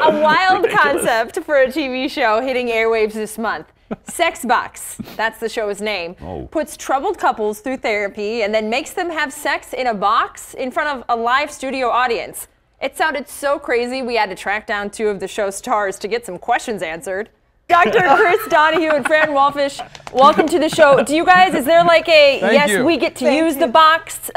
A wild concept for a TV show hitting airwaves this month. Sex Box, that's the show's name, puts troubled couples through therapy and then makes them have sex in a box in front of a live studio audience. It sounded so crazy we had to track down 2 of the show's stars to get some questions answered. Dr. Chris Donaghue and Fran Walfish, welcome to the show. Do you guys, is there like a, we get to use the box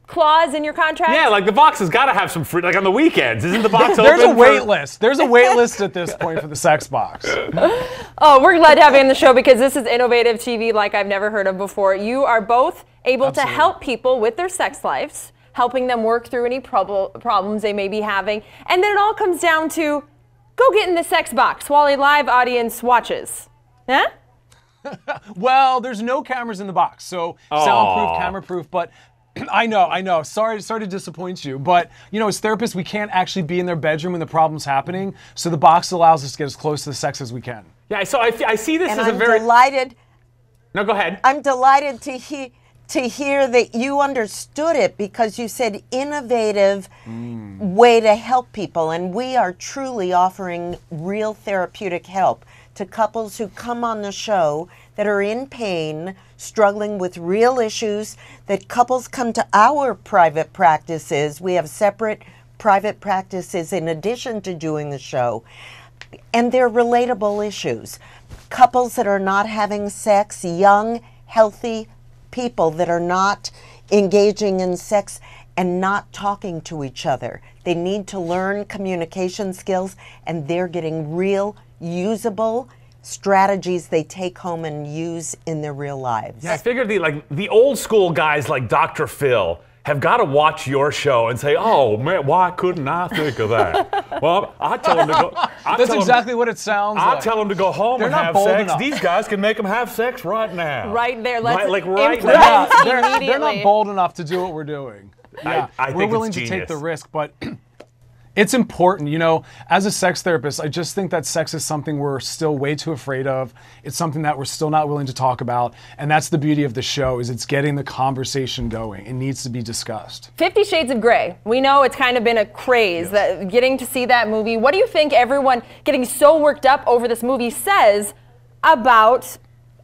clause in your contract? Yeah, like the box has got to have some free, like on the weekends. Isn't the box open? There's a wait list. There's a wait list at this point for the sex box. Oh, we're glad to have you on the show because this is innovative TV like I've never heard of before. You are both able to help people with their sex lives, helping them work through any problems they may be having. And then it all comes down to go get in the sex box while a live audience watches. Huh? Well, there's no cameras in the box, so soundproof, camera-proof, but I know. Sorry to disappoint you, but you know, as therapists, we can't actually be in their bedroom when the problem's happening. So the box allows us to get as close to the sex as we can. Yeah, so I see this and as I'm a very delighted. No, go ahead. I'm delighted to hear that you understood it because you said innovative way to help people, and we are truly offering real therapeutic help to couples who come on the show that are in pain, struggling with real issues, that couples come to our private practices. We have separate private practices in addition to doing the show, and they're relatable issues. Couples that are not having sex, young, healthy people that are not engaging in sex and not talking to each other. They need to learn communication skills, and they're getting real, usable strategies they take home and use in their real lives. Yeah, I figured the old school guys like Dr. Phil have got to watch your show and say, "Oh man, why couldn't I think of that?" Well, I tell them to go. That's exactly what it sounds like. I tell them to go home and have sex. These guys can make them have sex right now. Right there, right now. They're not bold enough to do what we're doing. Yeah, we're willing to take the risk, but it's important, you know, as a sex therapist, I just think that sex is something we're still way too afraid of. It's something that we're still not willing to talk about. And that's the beauty of the show, is it's getting the conversation going. It needs to be discussed. 50 Shades of Grey. We know it's kind of been a craze, that getting to see that movie. What do you think everyone getting so worked up over this movie says about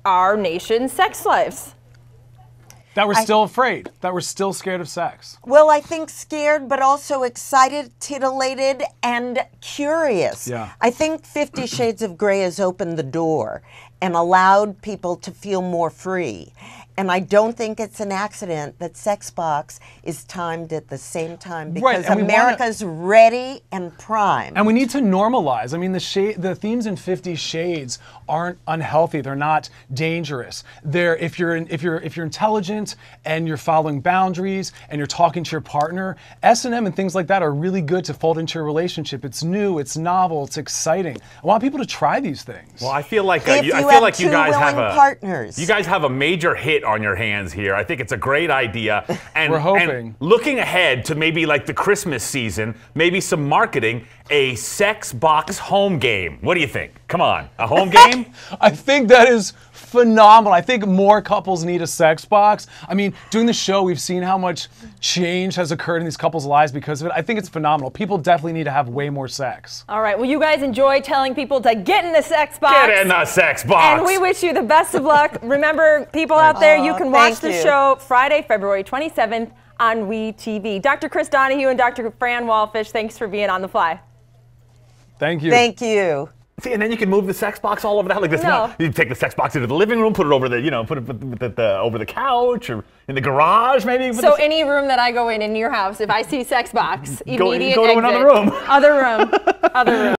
our nation's sex lives? That we're still afraid, that we're still scared of sex. Well, I think scared, but also excited, titillated, and curious. Yeah. I think 50 Shades of Grey has opened the door and allowed people to feel more free. And I don't think it's an accident that Sex Box is timed at the same time, because America's ready and primed. And we need to normalize. I mean, the themes in 50 Shades aren't unhealthy. They're not dangerous. They're if you're intelligent and you're following boundaries and you're talking to your partner, S&M and things like that are really good to fold into your relationship. It's new, it's novel, it's exciting. I want people to try these things. Well, I feel like you guys have a major hit on your hands here. I think it's a great idea. And we're hoping. And looking ahead to maybe like the Christmas season, maybe some marketing, a Sex Box home game. What do you think? Come on, a home game? I think that is phenomenal. I think more couples need a sex box. I mean, doing the show, we've seen how much change has occurred in these couples' lives because of it. I think it's phenomenal. People definitely need to have way more sex. All right, well, you guys enjoy telling people to get in the sex box. Get in the sex box. And we wish you the best of luck. Remember, people out there, you can watch the show Friday, February 27th on WeTV. Dr. Chris Donaghue and Dr. Fran Walfish, thanks for being on The Fly. Thank you. Thank you. See, and then you can move the sex box all over the house like this. No. You take the sex box into the living room, put it over the, put it over the couch or in the garage, maybe. So any room that I go in your house, if I see sex box, immediate go to exit. another room. Other room.